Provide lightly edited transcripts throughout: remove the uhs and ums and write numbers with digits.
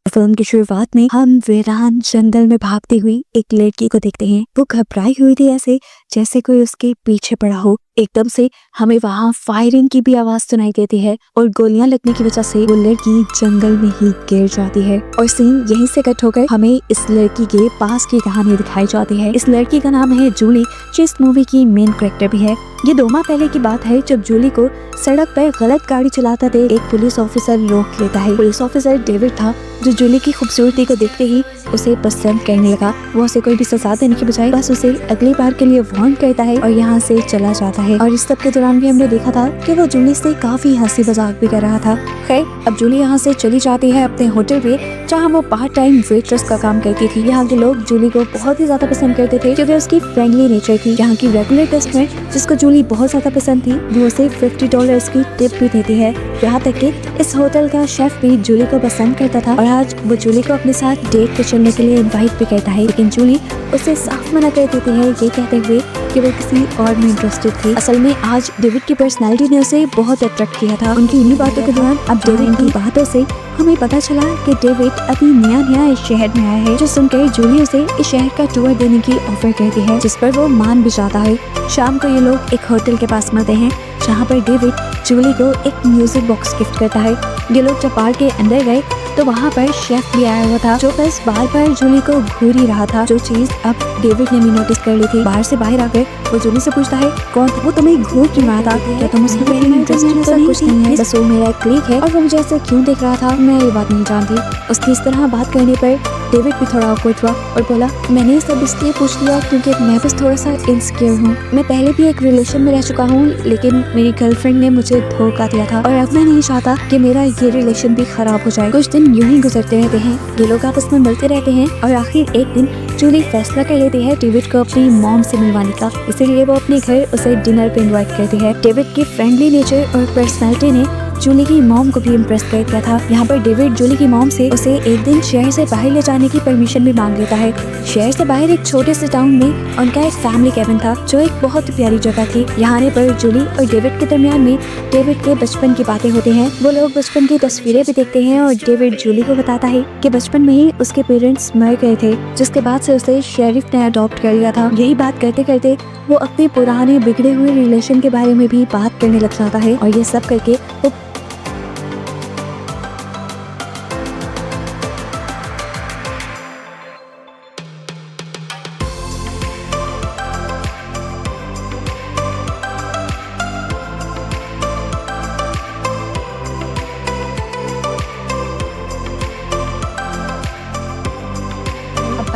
Film की शुरुआत में हम वीरान जंगल में भागती हुई एक लड़की को देखते हैं। वो घबराई हुई थी, ऐसे जैसे कोई उसके पीछे पड़ा हो। एकदम से हमें वहाँ फायरिंग की भी आवाज सुनाई देती है और गोलियां लगने की वजह से वो लड़की जंगल में ही गिर जाती है। और सीन यहीं से कट होकर हमें इस लड़की के पास की कहानी दिखाई जाती है। इस लड़की का नाम है जूली, जो इस मूवी की मेन कैरेक्टर भी है। ये 2 माह पहले की बात है, जब जूली को सड़क पर गलत गाड़ी चलाते थे एक पुलिस ऑफिसर रोक लेता है। पुलिस ऑफिसर डेविड था, जो जूली की खूबसूरती को देखते ही उसे पसंद करने लगा। वो उसे कोई भी सजा देने के बजाय बस उसे अगली बार के लिए वार्न करता है और यहाँ से चला जाता है। और इस सब के दौरान भी हमने देखा था कि वो जूली से काफी हंसी मजाक भी कर रहा था। खैर, अब जूली यहाँ से चली जाती है अपने होटल पे, जहाँ वो पार्ट टाइम वेट्रेस का काम करती थी। यहाँ के लोग जूली को बहुत ही ज्यादा पसंद करते थे, क्योंकि उसकी फ्रेंडली नेचर थी। यहाँ की रेगुलर कस्टमर, जिसको जूली बहुत ज्यादा पसंद थी, वो उसे $50 की टिप भी देती है। यहाँ तक कि इस होटल का शेफ भी जूली को पसंद करता था और आज वो जूली को अपने साथ डेट पे चलने के लिए इनवाइट भी करता है। लेकिन जूली उसे साफ मना कर देती है, ये कहते हुए कि वो किसी और में इंटरेस्टेड थी। असल में आज डेविड की पर्सनालिटी ने उसे बहुत अट्रैक्ट किया था। उनकी इन्हीं बातों के दौरान अब डेविड की बातों से हमें पता चला कि डेविड अभी नया इस शहर में आया है, जो सुनकर जूली उसे इस शहर का टूर देने की ऑफर करती है, जिस पर वो मान भी जाता है। शाम को ये लोग एक होटल के पास मिलते हैं, जहाँ पर डेविड जूली को एक म्यूजिक बॉक्स गिफ्ट करता है। ये लोग जब पार्क के अंदर गए तो वहाँ पर शेफ भी आया हुआ था, जो बस बार जूली को घूर ही रहा था, जो चीज अब डेविड ने भी नोटिस कर ली थी। बाहर से बाहर आकर वो जूली से पूछता है, कौन वो तुम्हें घूर क्यों रहा था? क्या तुम उसके बारे में इंटरेस्टेड तो कुछ नहीं है? बस वो मेरा क्लिक है और वो मुझे ऐसे क्यों देख रहा था, मैं ये बात नहीं जानती। उसकी इस तरह बात करने पर डेविड भी थोड़ा ऑकवर्ड हुआ और बोला, मैंने ये सब इसलिए पूछ लिया क्योंकि मैं बस थोड़ा सा इनसिक्योर हूँ। मैं पहले भी एक रिलेशन में रह चुका हूँ, लेकिन मेरी गर्लफ्रेंड ने मुझे धोखा दिया था और अब मैं नहीं चाहता कि मेरा ये रिलेशन भी खराब हो जाए। कुछ दिन यूं ही गुजरते रहते हैं, ये लोग आपस में मिलते रहते हैं और आखिर एक दिन जूली फैसला कर लेती है डेविड को अपनी मॉम से मिलवाने का। इसीलिए वो अपने घर उसे डिनर पे इनवाइट करती है। डेविड की फ्रेंडली नेचर और पर्सनैलिटी ने जूली की मॉम को भी इम्प्रेस कर दिया था। यहाँ पर डेविड जूली की मॉम से उसे एक दिन शहर से बाहर ले जाने की परमिशन भी मांग लेता है। शहर से बाहर एक छोटे से टाउन में उनका एक फैमिली कैबिन था, जो एक बहुत प्यारी जगह थी। यहाँ आने पर जूली और डेविड के दरमियान में डेविड के बचपन की बातें होती हैं। वो लोग बचपन की तस्वीरें भी देखते हैं और डेविड जूली को बताता है कि बचपन में ही उसके पेरेंट्स मर गए थे, जिसके बाद से उसे शेरिफ ने अडॉप्ट कर लिया था। यही बात करते करते वो अपने पुराने बिगड़े हुए रिलेशन के बारे में भी बात करने लग जाता है और ये सब करके वो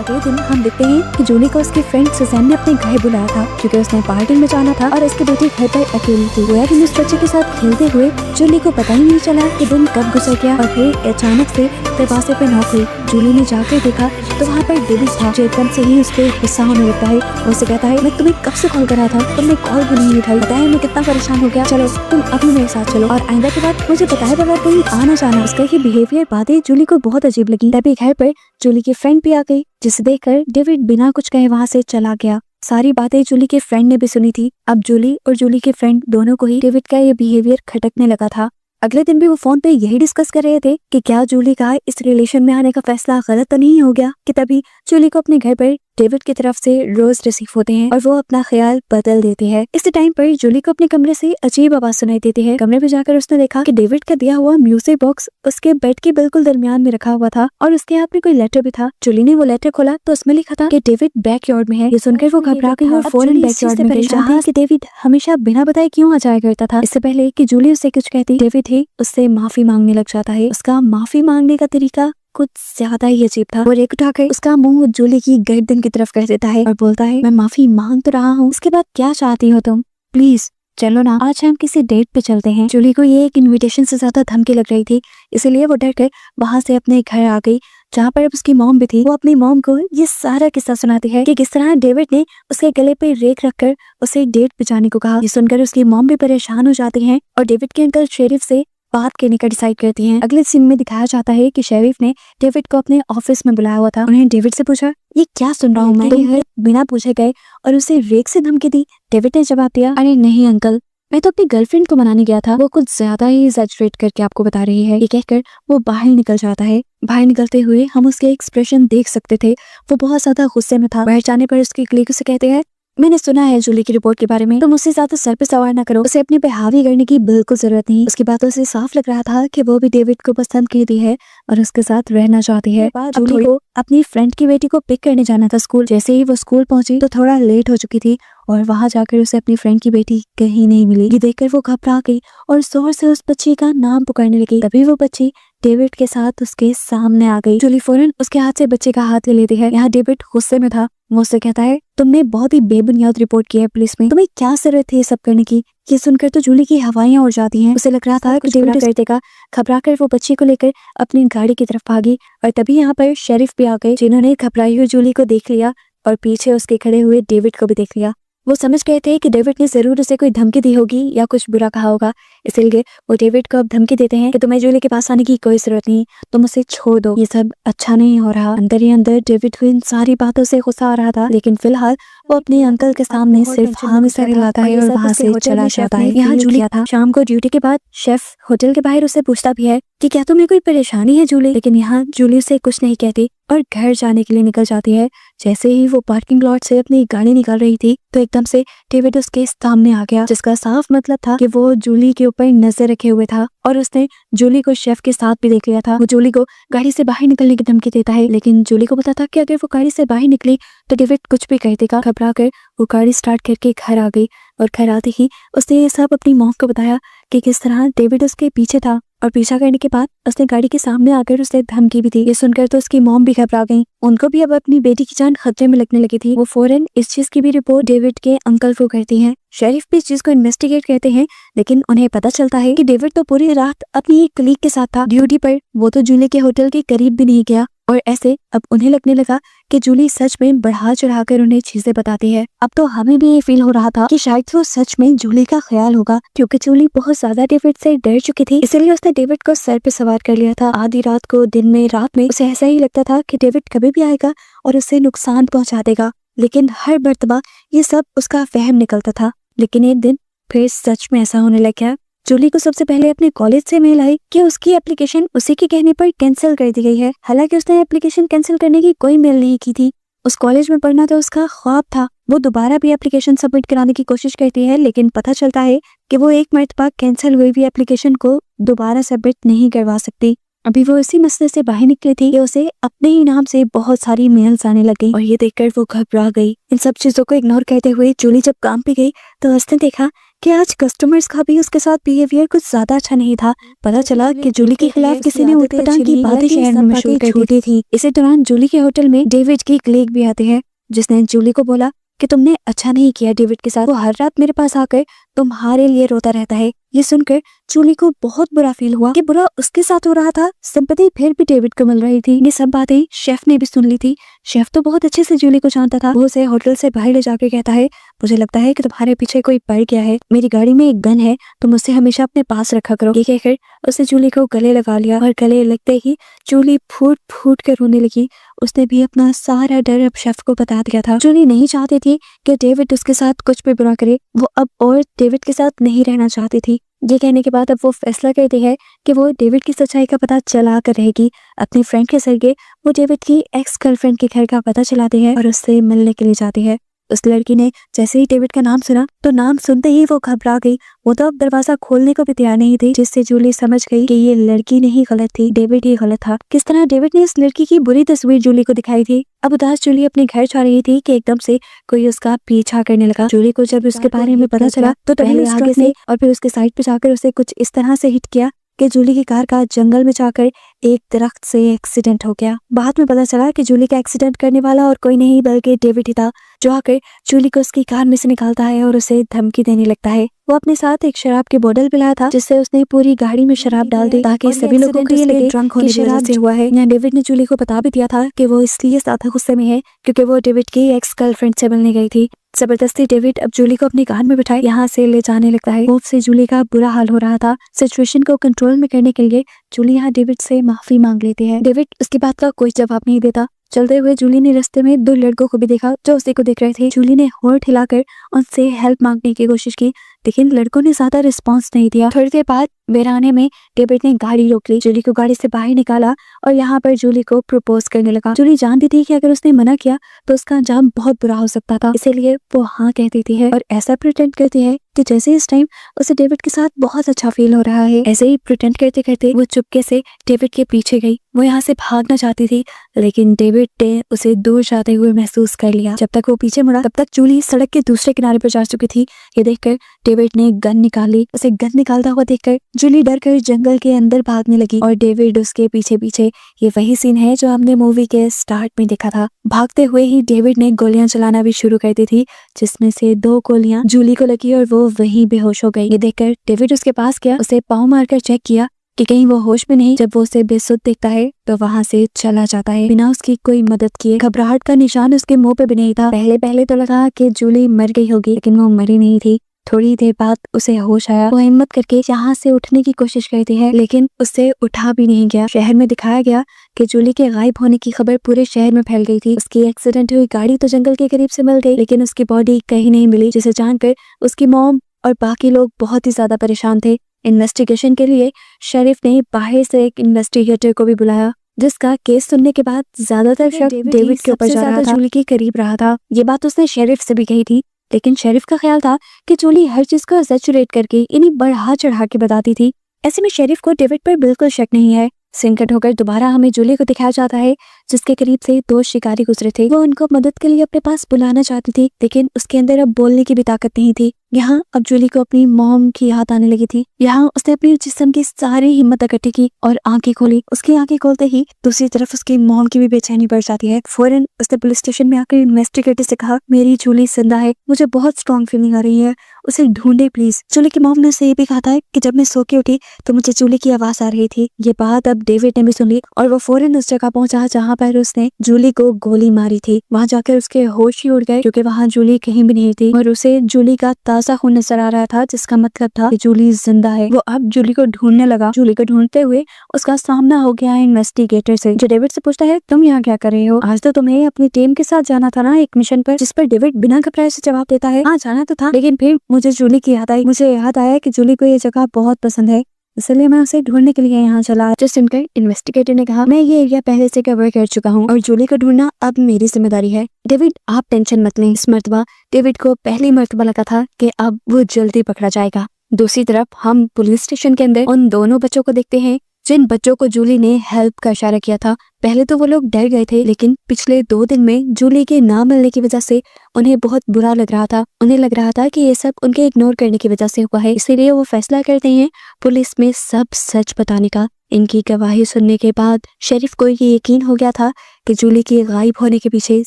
अगले दिन हम देखते हैं कि जूली को उसकी फ्रेंड सुजैन ने अपने घर बुलाया था, क्योंकि उसने पार्टी में जाना था और उसकी बेटी घर पर अकेली थी। गोया कि उस बच्चे के साथ खेलते हुए जूली को पता ही नहीं चला कि दिन कब गुजर गया और फिर अचानक से दरवाजे पे नॉक हुई। जूली ने जाकर देखा तो वहाँ पर डेविड था, जो एकदम से ही उसको गुस्सा होने लगता है। वो उसे कहता है, मैं तुम्हें कब से कॉल कर रहा था, तुमने कॉल भी नहीं उठाई, बताया मैं कितना परेशान हो गया। चलो तुम अभी मेरे साथ चलो और आइंदा के बाद मुझे बताए बगैर कहीं आना जाना। उसका ये बिहेवियर बातें जूली को बहुत अजीब लगी। तभी घर पर जूली की फ्रेंड भी आ गई, जिसे देखकर डेविड बिना कुछ कहे वहाँ से चला गया। सारी बातें जूली के फ्रेंड ने भी सुनी थी। अब जूली और जूली के फ्रेंड दोनों को ही डेविड का ये बिहेवियर खटकने लगा था। अगले दिन भी वो फोन पे यही डिस्कस कर रहे थे कि क्या जूली का इस रिलेशन में आने का फैसला गलत तो नहीं हो गया, कि तभी जूली को अपने घर पर डेविड की तरफ से रोज रिसीव होते हैं और वो अपना ख्याल बदल देती है। इस टाइम पर जूली को अपने कमरे से अजीब आवाज सुनाई देती है। कमरे में जाकर उसने देखा कि डेविड का दिया हुआ म्यूजिक बॉक्स उसके बेड के बिल्कुल दरमियान में रखा हुआ था और उसके हाथ में कोई लेटर भी था। जूली ने वो लेटर खोला तो उसमें लिखा था कि डेविड बैकयार्ड में है। ये सुनकर वो घबरा गई और फौरन बैकयार्ड में गई, जहाँ कि डेविड हमेशा बिना बताए क्यों आ जाया करता था। इससे पहले कि जूली उससे कुछ कहती, डेविड ही उससे माफी मांगने लग जाता है। उसका माफी मांगने का तरीका कुछ ज्यादा ही अजीब था। वो रेक उठाकर उसका मुंह जूली की गर्दन की तरफ कर देता है और बोलता है, मैं माफी मांग तो रहा हूँ, इसके बाद क्या चाहती हो तुम? प्लीज चलो ना, आज हम किसी डेट पे चलते हैं। जूली को ये एक इनविटेशन से ज्यादा धमकी लग रही थी, इसलिए वो डर कर वहाँ से अपने घर आ गई, जहाँ पर अब उसकी मॉम भी थी। वो अपनी मॉम को ये सारा किस्सा सुनाती है कि किस तरह डेविड ने उसके गले पे रेक रखकर उसे डेट पे जाने को कहा। ये सुनकर उसकी मॉम भी परेशान हो जाती है और डेविड के अंकल शेरिफ से बात करने का डिसाइड करती हैं। अगले सीन में दिखाया जाता है कि शेरिफ ने डेविड को अपने ऑफिस में बुलाया हुआ था। उन्हें डेविड से पूछा, ये क्या सुन रहा हूँ मैं? तुम बिना पूछे गए और उसे रेक से धमकी दी। डेविड ने जवाब दिया, अरे नहीं अंकल, मैं तो अपनी गर्लफ्रेंड को मनाने गया था, वो कुछ ज्यादा ही एग्जैजरेट करके आपको बता रही है। ये कहकर वो बाहर निकल जाता है। बाहर निकलते हुए हम उसके एक्सप्रेशन देख सकते थे। वो बहुत ज्यादा गुस्से में था। बाहर जाने पर उसके कलीग उसे कहते हैं, मैंने सुना है जूली की रिपोर्ट के बारे में, तुम उससे ज्यादा सर पे सवार ना करो, उसे अपने पे हावी करने की बिल्कुल जरूरत नहीं। उसकी बातों से साफ लग रहा था कि वो भी डेविड को पसंद करती है और उसके साथ रहना चाहती है। जूली को अपनी फ्रेंड की बेटी को पिक करने जाना था स्कूल। जैसे ही वो स्कूल पहुंची तो थोड़ा लेट हो चुकी थी और वहां जाकर उसे अपनी फ्रेंड की बेटी कहीं नहीं मिली। ये देखकर वो घबरा गई और जोर से उस बच्ची का नाम पुकारने लगी। तभी वो बच्ची डेविड के साथ उसके सामने आ गई। जूली फौरन उसके हाथ से बच्चे का हाथ ले लेती है। यहाँ डेविड गुस्से में था। वो उससे कहता है, तुमने बहुत ही बेबुनियाद रिपोर्ट की है पुलिस में, तुम्हें क्या जरूरत थी ये सब करने की। ये सुनकर तो जूली की हवाइयां उड़ जाती हैं। उसे लग रहा था कि डेविड कर देगा। घबराकर वो बच्ची को लेकर अपनी गाड़ी की तरफ भागी और तभी यहाँ पर शेरिफ भी आ गए, जिन्होंने घबराई हुई जूली को देख लिया और पीछे उसके खड़े हुए डेविड को भी देख लिया। वो समझ गए थे कि डेविड ने जरूर उसे कोई धमकी दी होगी या कुछ बुरा कहा होगा, इसलिए वो डेविड को अब धमकी देते हैं कि तुम्हें जूली के पास आने की कोई जरूरत नहीं, तुम उसे छोड़ दो। ये सब अच्छा नहीं हो रहा। अंदर ही अंदर डेविड को इन सारी बातों से गुस्सा आ रहा था, लेकिन फिलहाल वो अपने अंकल के सामने सिर्फ हाँ में सर हिलाता है और वहां से चला जाता है। यहाँ जूली था। शाम को ड्यूटी के बाद शेफ होटल के बाहर उसे पूछता भी है कि क्या तुम्हें कोई परेशानी है जूली, लेकिन यहाँ जूली उसे कुछ नहीं कहती और घर जाने के लिए निकल जाती है। जैसे ही वो पार्किंग लॉट से अपनी गाड़ी निकाल रही थी तो एकदम से डेविड उसके सामने आ गया, जिसका साफ मतलब था कि वो जूली के ऊपर नजर रखे हुए था और उसने जूली को शेफ के साथ भी देख लिया था। वो जूली को गाड़ी से बाहर निकलने की धमकी देता है, लेकिन जूली को पता था कि अगर वो गाड़ी से बाहर निकली तो डेविड कुछ भी कर देगा। घबरा कर वो गाड़ी स्टार्ट करके घर आ गई और घर आते ही उसने ये सब अपनी मॉम को बताया कि किस तरह डेविड उसके पीछे था और पीछा करने के बाद उसने गाड़ी के सामने आकर उसे धमकी भी दी। ये सुनकर तो उसकी मॉम भी घबरा गई। उनको भी अब अपनी बेटी की जान खतरे में लगने लगी थी। वो फौरन इस चीज की भी रिपोर्ट डेविड के अंकल को करती हैं। शेरिफ भी इस चीज को इन्वेस्टिगेट करते हैं, लेकिन उन्हें पता चलता है कि डेविड तो पूरी रात अपनी एक कलीग के साथ था ड्यूटी पर। वो तो जूली के होटल के करीब भी नहीं गया और ऐसे अब उन्हें लगने लगा कि जूली सच में बढ़ा चढ़ाकर उन्हें चीजें बताती है। अब तो हमें भी ये फील हो रहा था कि शायद वो सच में जूली का ख्याल होगा, क्योंकि जूली बहुत ज्यादा डेविड से डर चुकी थी, इसलिए उसने डेविड को सर पे सवार कर लिया था। आधी रात को, दिन में, रात में उसे ऐसा ही लगता था कि डेविड कभी भी आएगा और उसे नुकसान पहुंचा देगा, लेकिन हर मर्तबा ये सब उसका वहम निकलता था। लेकिन एक दिन फिर सच में ऐसा होने लग गया। जूली को सबसे पहले अपने कॉलेज से मेल आई कि उसकी एप्लीकेशन उसी के कहने पर कैंसिल कर दी गई है। हालांकि उसने एप्लीकेशन कैंसिल करने की कोई मेल नहीं की थी। उस कॉलेज में पढ़ना तो उसका ख्वाब था। वो दोबारा भी एप्लीकेशन सबमिट कराने की कोशिश करती है, लेकिन पता चलता है कि वो एक मर्तबा कैंसिल हुई हुई एप्लीकेशन को दोबारा सबमिट नहीं करवा सकती। अभी वो इसी मसले से बाहर निकली थी कि उसे अपने ही नाम से बहुत सारी मेल्स आने लग गई और ये देखकर वो घबरा गई। इन सब चीजों को इग्नोर करते हुए जूली जब काम पे गई तो उसने देखा कि आज कस्टमर्स का भी उसके साथ बिहेवियर कुछ ज्यादा अच्छा नहीं था। पता चला कि जूली के खिलाफ किसी ने ऊटपटांग की बातें शहर में मशहूर कर दी थी। इसी दौरान जूली के होटल में डेविड की कलीग भी आते हैं, जिसने जूली को बोला कि तुमने अच्छा नहीं किया डेविड के साथ, वो हर रात मेरे पास आकर तुम्हारे लिए रोता रहता है। ये सुनकर जूली को बहुत बुरा फील हुआ कि बुरा उसके साथ हो रहा था, सिंपैथी फिर भी डेविड को मिल रही थी। ये सब बातें शेफ ने भी सुन ली थी। शेफ तो बहुत अच्छे से जूली को जानता था। वो उसे होटल से बाहर ले जाकर कहता है, मुझे लगता है कि तुम्हारे पीछे कोई पड़ गया है, मेरी गाड़ी में एक गन है, तुम उसे हमेशा अपने पास रखा करो। ये कहकर उसने जूली को गले लगा लिया और गले लगते ही जूली फूट फूट कर रोने लगी। उसने भी अपना सारा डर अब शेफ को बता दिया था। जूली नहीं चाहती थी कि डेविड उसके साथ कुछ भी बुरा करे। वो अब और डेविड के साथ नहीं रहना चाहती थी। ये कहने के बाद अब वो फैसला करती है कि वो डेविड की सच्चाई का पता चला कर रहेगी। अपनी फ्रेंड के जरिए वो डेविड की एक्स गर्लफ्रेंड के घर का पता चलाती है और उससे मिलने के लिए जाती है। उस लड़की ने जैसे ही डेविड का नाम सुना तो नाम सुनते ही वो घबरा गई। वो तो अब दरवाजा खोलने को भी तैयार नहीं थी, जिससे जूली समझ गई कि ये लड़की नहीं गलत थी, डेविड ही गलत था। किस तरह डेविड ने इस लड़की की बुरी तस्वीर जूली को दिखाई थी। अब उदास जूली अपने घर जा रही थी कि एकदम से कोई उसका पीछा करने लगा। जूली को जब उसके बारे में पता चला तो पहले आगे से और फिर उसके साइड पे जाकर उसे कुछ इस तरह से हिट किया कि जूली की कार का जंगल में जाकर एक दरख्त से एक्सीडेंट हो गया। बाद में पता चला कि जूली का एक्सीडेंट करने वाला और कोई नहीं बल्कि डेविड ही था, जो आकर जूली को उसकी कार में से निकालता है और उसे धमकी देने लगता है। वो अपने साथ एक शराब की बोतल भी लाया था, जिससे उसने पूरी गाड़ी में शराब डाल दी ताकि सभी लोगों को ये लगे कि शराब से हुआ है। यहाँ डेविड ने जूली को बता भी दिया था कि वो इसलिए ज्यादा गुस्से में है क्योंकि वो डेविड की एक्स गर्लफ्रेंड से मिलने गई थी। जबरदस्ती डेविड अब जूली को अपनी कार में बिठाए यहाँ से ले जाने लगता है। खूब से जूली का बुरा हाल हो रहा था। सिचुएशन को कंट्रोल में करने के लिए जूली यहाँ डेविड से माफी मांग लेती है। डेविड उसकी बात का कोई जवाब नहीं देता। चलते हुए जूली ने रास्ते में दो लड़कों को भी देखा जो उसी को देख रहे थे। जूली ने होठ हिलाकर उनसे हेल्प मांगने की कोशिश की, लेकिन लड़कों ने ज्यादा रिस्पांस नहीं दिया। थोड़ी देर बाद वीराने में डेविड ने गाड़ी रोक ली, जूली को गाड़ी से बाहर निकाला और यहाँ पर जूली को प्रपोज करने लगा। जूली जानती थी कि अगर उसने मना किया तो उसका अंजाम बहुत बुरा हो सकता था, इसीलिए वो हाँ कह देती है और ऐसा प्रिटेंड करती है कि जैसे इस टाइम उसे डेविड के साथ बहुत अच्छा फील हो रहा है। ऐसे ही प्रिटेंड करते करते वो चुपके से डेविड के पीछे गई। वो यहाँ से भागना चाहती थी, लेकिन डेविड ने उसे दूर जाते हुए महसूस कर लिया। जब तक वो पीछे मुड़ा तब तक जूली सड़क के दूसरे किनारे पर जा चुकी थी। ये देखकर डेविड ने गन निकाली। उसे गन निकालता हुआ देखकर जूली डर कर जंगल के अंदर भागने लगी और डेविड उसके पीछे पीछे। ये वही सीन है जो हमने मूवी के स्टार्ट में देखा था। भागते हुए ही डेविड ने गोलियां चलाना भी शुरू कर दी थी, जिसमें से 2 गोलियां जूली को लगी और वो वहीं बेहोश हो गई। ये देखकर डेविड उसके पास गया, उसे पाँव मारकर चेक किया कि कहीं वो होश में नहीं। जब वो उसे बेसुध देखता है तो वहाँ से चला जाता है बिना उसकी कोई मदद किए। घबराहट का निशान उसके मुंह पे भी नहीं था। पहले तो लगा कि जूली मर गई होगी, लेकिन वो मरी नहीं थी। थोड़ी देर बाद उसे होश आया। वो हिम्मत करके यहाँ से उठने की कोशिश करती है, लेकिन उससे उठा भी नहीं गया। शहर में दिखाया गया कि जूली के गायब होने की खबर पूरे शहर में फैल गई थी। उसकी एक्सीडेंट हुई गाड़ी तो जंगल के करीब से मिल गई, लेकिन उसकी बॉडी कहीं नहीं मिली, जिसे जानकर उसकी मॉम और बाकी लोग बहुत ही ज्यादा परेशान थे। इन्वेस्टिगेशन के लिए शेरिफ ने बाहर से एक इन्वेस्टिगेटर को भी बुलाया, जिसका केस सुनने के बाद ज्यादातर शक डेविड के ऊपर जा रहा था। जूली के करीब रहा था। ये बात उसने शेरिफ से भी कही थी, लेकिन शेरिफ का ख्याल था कि जूली हर चीज को एक्सैचुरेट करके इन्हीं बढ़ा चढ़ा के बताती थी। ऐसे में शेरिफ को डेविड पर बिल्कुल शक नहीं है। सिंकट होकर दोबारा हमें जूली को दिखाया जाता है, जिसके करीब से 2 शिकारी गुजरे थे। वो उनको मदद के लिए अपने पास बुलाना चाहती थी, लेकिन उसके अंदर अब बोलने की भी ताकत नहीं थी। यहाँ अब जूली को अपनी मॉम की याद आने लगी थी। यहाँ उसने अपनी जिस्म की सारी हिम्मत इकट्ठी की और आंखें खोली। उसकी आंखें खोलते ही दूसरी तरफ उसकी मॉम की भी बेचैनी बढ़ जाती है। फौरन उसने पुलिस स्टेशन में आकर इन्वेस्टिगेटर से कहा, मेरी जूली जिंदा है, मुझे बहुत स्ट्रॉन्ग फीलिंग आ रही है, उसे ढूंढे प्लीज। जूली की मॉम ने उसे ये भी कहा था कि जब मैं सो के उठी तो मुझे जूली की आवाज आ रही थी। ये बात अब डेविड ने भी सुन ली और वो फौरन उस जगह पहुंचा जहाँ पर उसने जूली को गोली मारी थी। वहाँ जाकर उसके होश ही उड़ गए, क्योंकि वहाँ जूली कहीं भी नहीं थी और उसे जूली का ताजा खून नजर आ रहा था, जिसका मतलब था कि जूली जिंदा है। वो अब जूली को ढूंढने लगा। जूली को ढूंढते हुए उसका सामना हो गया इन्वेस्टिगेटर से, जो डेविड से पूछता है, तुम यहाँ क्या कर रहे हो? आज तो तुम्हें अपनी टीम के साथ जाना था ना एक मिशन पर। जिस पर डेविड बिना घबराए से जवाब देता है, हाँ जाना तो था, लेकिन फिर मुझे जूली की याद आई। मुझे याद आया कि जूली को ये जगह बहुत पसंद है, इसलिए मैं उसे ढूंढने के लिए यहाँ चला। जो सुनकर इन्वेस्टिगेटर ने कहा, मैं ये एरिया पहले से कवर कर चुका हूँ और जूली को ढूंढना अब मेरी जिम्मेदारी है। डेविड आप टेंशन मत लें। इस मर्तबा डेविड को पहली मर्तबा लगा था कि अब वो जल्दी पकड़ा जाएगा। दूसरी तरफ हम पुलिस स्टेशन के अंदर उन दोनों बच्चों को देखते हैं जिन बच्चों को जूली ने हेल्प का इशारा किया था। पहले तो वो लोग डर गए थे, लेकिन पिछले 2 दिन में जूली के ना मिलने की वजह से उन्हें बहुत बुरा लग रहा था। उन्हें लग रहा था कि ये सब उनके इग्नोर करने की वजह से हुआ है, इसीलिए वो फैसला करते हैं पुलिस में सब सच बताने का। इनकी गवाही सुनने के बाद शेरिफ को ये यकीन हो गया था कि जूली के गायब होने के पीछे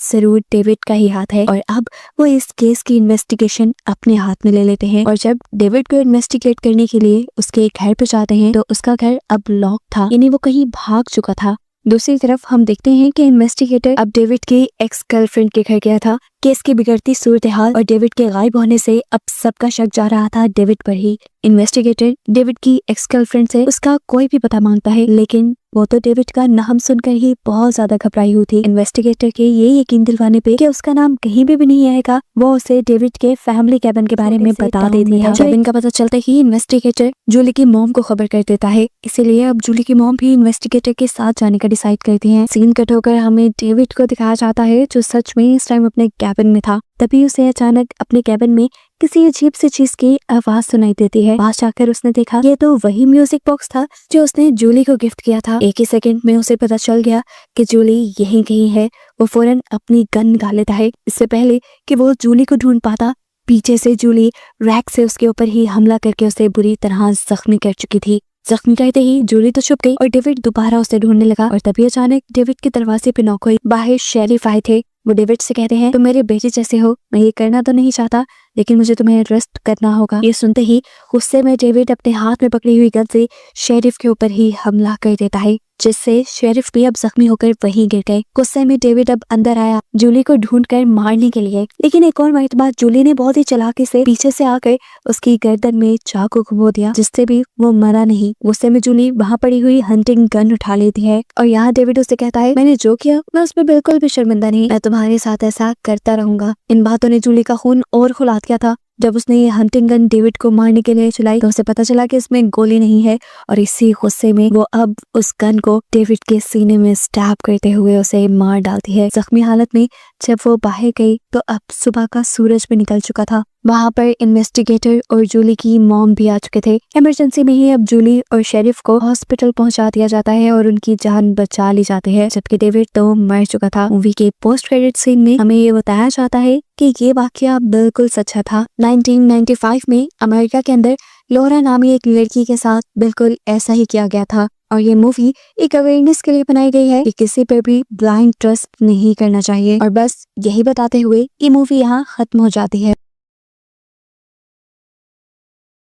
जरूर डेविड का ही हाथ है और अब वो इस केस की इन्वेस्टिगेशन अपने हाथ में ले लेते हैं। और जब डेविड को इन्वेस्टिगेट करने के लिए उसके घर पे जाते हैं तो उसका घर अब लॉक था, यानी वो कहीं भाग चुका था। दूसरी तरफ हम देखते हैं कि इन्वेस्टिगेटर अब डेविड की एक्स गर्लफ्रेंड के घर गया था। केस की बिगड़ती सूरत हाल और डेविड के गायब होने से अब सबका शक जा रहा था डेविड पर ही। इन्वेस्टिगेटर डेविड की एक्स गर्लफ्रेंड से उसका कोई भी पता मांगता है, लेकिन वो तो डेविड का नाम सुनकर ही बहुत ज्यादा घबराई हुई थी। इन्वेस्टिगेटर के ये यकीन दिलवाने पे कि उसका नाम कहीं भी नहीं आएगा, वो उसे डेविड के फैमिली कैबिन के बारे में बता देती है। कैबिन का पता चलते ही इन्वेस्टिगेटर जूली की मॉम को खबर कर देता है, इसीलिए अब जूली की मॉम भी इन्वेस्टिगेटर के साथ जाने का डिसाइड करती है। सीन कट होकर हमें डेविड को दिखाया जाता है, जो सच में इस टाइम अपने कैबिन में था। तभी उसे अचानक अपने कैबिन में किसी अजीब सी चीज की आवाज सुनाई देती है। पास जाकर उसने देखा ये तो वही म्यूजिक बॉक्स था जो उसने जूली को गिफ्ट किया था। एक ही सेकंड में उसे पता चल गया कि जूली यहीं कहीं है। वो फौरन अपनी गन निकाल लेता है। इससे पहले कि वो जूली को ढूंढ पाता, पीछे से जूली रैक से उसके ऊपर ही हमला करके उसे बुरी तरह जख्मी कर चुकी थी। जख्मी करते ही जूली तो छुप गई और डेविड दोबारा उसे ढूंढने लगा। और तभी अचानक डेविड के दरवाजे पे नॉक हुई। बाहर शेरिफ आए थे। वो डेविड से कहते हैं, तुम मेरे बेटे जैसे हो, मैं ये करना तो नहीं चाहता, लेकिन मुझे तुम्हें अरेस्ट करना होगा। ये सुनते ही गुस्से में डेविड अपने हाथ में पकड़ी हुई गन से शेरिफ के ऊपर ही हमला कर देता है, जिससे शेरिफ भी अब जख्मी होकर वहीं गिर गए। गुस्से में डेविड अब अंदर आया जूली को ढूंढकर मारने के लिए, लेकिन एक और मर्तबा जूली ने बहुत ही चालाकी से पीछे से आकर उसकी गर्दन में चाकू घुमो दिया, जिससे भी वो मरा नहीं। गुस्से में जूली वहाँ पड़ी हुई हंटिंग गन उठा लेती है और यहाँ डेविड उससे कहता है, मैंने जो किया मैं उसमें बिल्कुल भी शर्मिंदा नहीं, मैं तुम्हारे साथ ऐसा करता रहूंगा। इन बातों ने जूली का खून और खौला दिया था जब उसने ये हंटिंग गन डेविड को मारने के लिए चलाई तो उसे पता चला कि इसमें गोली नहीं है और इसी गुस्से में वो अब उस गन को डेविड के सीने में स्टैब करते हुए उसे मार डालती है। जख्मी हालत में जब वो बाहर गई तो अब सुबह का सूरज भी निकल चुका था। वहाँ पर इन्वेस्टिगेटर और जूली की मॉम भी आ चुके थे। इमरजेंसी में ही अब जूली और शेरिफ को हॉस्पिटल पहुंचा दिया जाता है और उनकी जान बचा ली जाती है, जबकि डेविड तो मर चुका था। मूवी के पोस्ट क्रेडिट सीन में हमें ये बताया जाता है कि ये वाकया बिल्कुल सच्चा था। 1995 में अमेरिका के अंदर लोरा नामी एक लड़की के साथ बिल्कुल ऐसा ही किया गया था और ये मूवी एक अवेयरनेस के लिए बनाई गई है कि किसी पर भी ब्लाइंड ट्रस्ट नहीं करना चाहिए। और बस यही बताते हुए ये मूवी यहाँ खत्म हो जाती है।